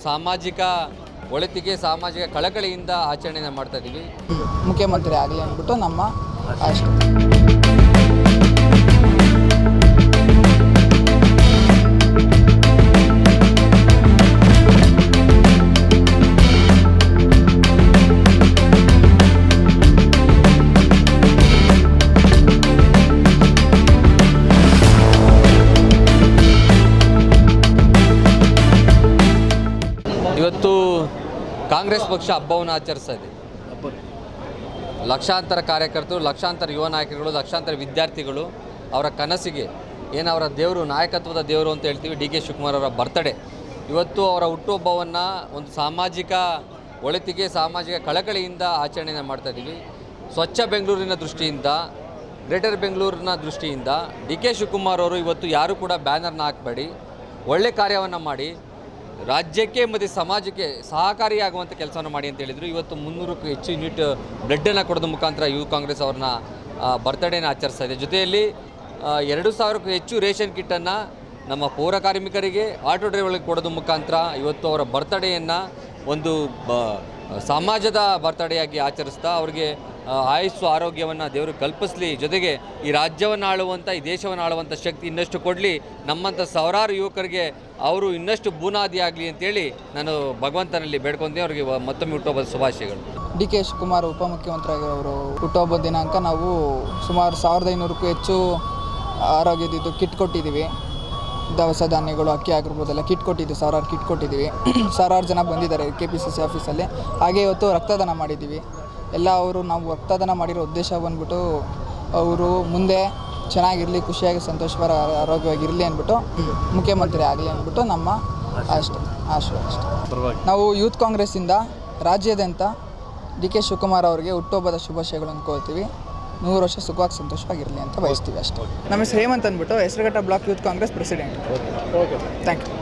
ಸಾಮಾಜಿಕ ಒಳಿತಿಗೆ ಸಾಮಾಜಿಕ ಕಳಕಳಿಯಿಂದ ಆಚರಣೆಯನ್ನು ಮಾಡ್ತಾ ಇದ್ದೀವಿ. ಮುಖ್ಯಮಂತ್ರಿ ಆಗಲಿ ಅಂದ್ಬಿಟ್ಟು ನಮ್ಮ ಅಷ್ಟೇ. ಇವತ್ತು ಕಾಂಗ್ರೆಸ್ ಪಕ್ಷ ಹಬ್ಬವನ್ನು ಆಚರಿಸ್ತಾ ಇದೆ. ಲಕ್ಷಾಂತರ ಕಾರ್ಯಕರ್ತರು, ಲಕ್ಷಾಂತರ ಯುವ ನಾಯಕರುಗಳು, ಲಕ್ಷಾಂತರ ವಿದ್ಯಾರ್ಥಿಗಳು ಅವರ ಕನಸಿಗೆ ಅವರ ದೇವರು, ನಾಯಕತ್ವದ ದೇವರು ಅಂತ ಹೇಳ್ತೀವಿ, ಡಿ ಕೆ ಶಿವಕುಮಾರ್ ಅವರ ಬರ್ತಡೇ. ಇವತ್ತು ಅವರ ಹುಟ್ಟುಹಬ್ಬವನ್ನು ಒಂದು ಸಾಮಾಜಿಕ ಒಳಿತಿಗೆ ಸಾಮಾಜಿಕ ಕಳಕಳಿಯಿಂದ ಆಚರಣೆಯನ್ನು ಮಾಡ್ತಾಯಿದ್ದೀವಿ. ಸ್ವಚ್ಛ ಬೆಂಗಳೂರಿನ ದೃಷ್ಟಿಯಿಂದ, ಗ್ರೇಟರ್ ಬೆಂಗಳೂರಿನ ದೃಷ್ಟಿಯಿಂದ ಡಿ ಕೆ ಶಿವಕುಮಾರ್ ಅವರು ಇವತ್ತು ಯಾರೂ ಕೂಡ ಬ್ಯಾನರ್ನ ಹಾಕಬೇಡಿ, ಒಳ್ಳೆ ಕಾರ್ಯವನ್ನು ಮಾಡಿ ರಾಜ್ಯಕ್ಕೆ ಮತ್ತು ಸಮಾಜಕ್ಕೆ ಸಹಕಾರಿಯಾಗುವಂಥ ಕೆಲಸವನ್ನು ಮಾಡಿ ಅಂತ ಹೇಳಿದರು. ಇವತ್ತು 300ಕ್ಕೂ ಹೆಚ್ಚು ಯೂನಿಟ್ ಬ್ಲಡ್ಡನ್ನು ಕೊಡೋದ್ರ ಮುಖಾಂತರ ಯುವ ಕಾಂಗ್ರೆಸ್ ಅವ್ರನ್ನ ಬರ್ತ್ಡೇನ ಆಚರಿಸ್ತಾ ಇದೆ. ಜೊತೆಯಲ್ಲಿ 2000ಕ್ಕೂ ಹೆಚ್ಚು ರೇಷನ್ ಕಿಟ್ಟನ್ನು ನಮ್ಮ ಪೌರ ಕಾರ್ಮಿಕರಿಗೆ, ಆಟೋ ಡ್ರೈವರ್ಗಳಿಗೆ ಕೊಡೋದ್ರ ಮುಖಾಂತರ ಇವತ್ತು ಅವರ ಬರ್ತ್ಡೇಯನ್ನು ಒಂದು ಸಮಾಜದ ಬರ್ತಡೇಯಾಗಿ ಆಚರಿಸ್ತಾ ಅವರಿಗೆ ಆಯುಸ್ಸು ಆರೋಗ್ಯವನ್ನು ದೇವರು ಕಲ್ಪಿಸಲಿ, ಜೊತೆಗೆ ಈ ರಾಜ್ಯವನ್ನು ಆಳುವಂಥ, ಈ ದೇಶವನ್ನು ಆಳುವಂಥ ಶಕ್ತಿ ಇನ್ನಷ್ಟು ಕೊಡಲಿ, ನಮ್ಮಂಥ ಸಾವಿರಾರು ಯುವಕರಿಗೆ ಅವರು ಇನ್ನಷ್ಟು ಬುನಾದಿ ಆಗಲಿ ಅಂತೇಳಿ ನಾನು ಭಗವಂತನಲ್ಲಿ ಬೇಡ್ಕೊಂಡೆ. ಅವರಿಗೆ ಮತ್ತೊಮ್ಮೆ ಹುಟ್ಟುಹಬ್ಬದ ಶುಭಾಶಯಗಳು. ಡಿ ಕೆ ಶಿವಕುಮಾರ್ ಉಪಮುಖ್ಯಮಂತ್ರಿ ಆಗಿರೋರು ಹುಟ್ಟುಹಬ್ಬದ ದಿನಾಂಕ ನಾವು ಸುಮಾರು 1500ಕ್ಕೂ ಹೆಚ್ಚು ಆರೋಗ್ಯದಿದ್ದು ಕಿಟ್ ಕೊಟ್ಟಿದ್ದೀವಿ. ದವಸ ಧಾನ್ಯಗಳು, ಅಕ್ಕಿ ಆಗಿರ್ಬೋದೆಲ್ಲ ಕಿಟ್ ಕೊಟ್ಟಿದ್ದೀವಿ, ಸಾವಿರಾರು ಕಿಟ್ ಕೊಟ್ಟಿದ್ದೀವಿ. ಸಾವಿರಾರು ಜನ ಬಂದಿದ್ದಾರೆ KPCC ಆಫೀಸಲ್ಲಿ. ಹಾಗೆ ಇವತ್ತು ರಕ್ತದಾನ ಮಾಡಿದ್ದೀವಿ. ನಾವು ರಕ್ತದಾನ ಮಾಡಿರೋ ಉದ್ದೇಶ ಬಂದ್ಬಿಟ್ಟು ಅವರು ಮುಂದೆ ಚೆನ್ನಾಗಿರಲಿ, ಖುಷಿಯಾಗಿ ಸಂತೋಷಕರ ಆರೋಗ್ಯವಾಗಿರಲಿ ಅಂದ್ಬಿಟ್ಟು ಮುಖ್ಯಮಂತ್ರಿ ಆಗಲಿ ಅಂದ್ಬಿಟ್ಟು ನಮ್ಮ ಅಷ್ಟೇ ನಾವು ಯೂತ್ ಕಾಂಗ್ರೆಸ್ಸಿಂದ ರಾಜ್ಯಾದ್ಯಂತ ಡಿ ಕೆ ಶಿವಕುಮಾರ್ ಅವರಿಗೆ ಹುಟ್ಟುಹಬ್ಬದ ಶುಭಾಶಯಗಳು ಅಂದ್ಕೊಳ್ತೀವಿ. 100 ವರ್ಷ ಸುಖವಾಗಿ ಸಂತೋಷವಾಗಿರಲಿ ಅಂತ ಬಯಸ್ತೀವಿ ಅಷ್ಟೇ. ನಮ್ಮ ಹೆಸರು ಹೇಮಂತ್ ಅಂದ್ಬಿಟ್ಟು Hesaraghatta block youth Congress president. Thank you.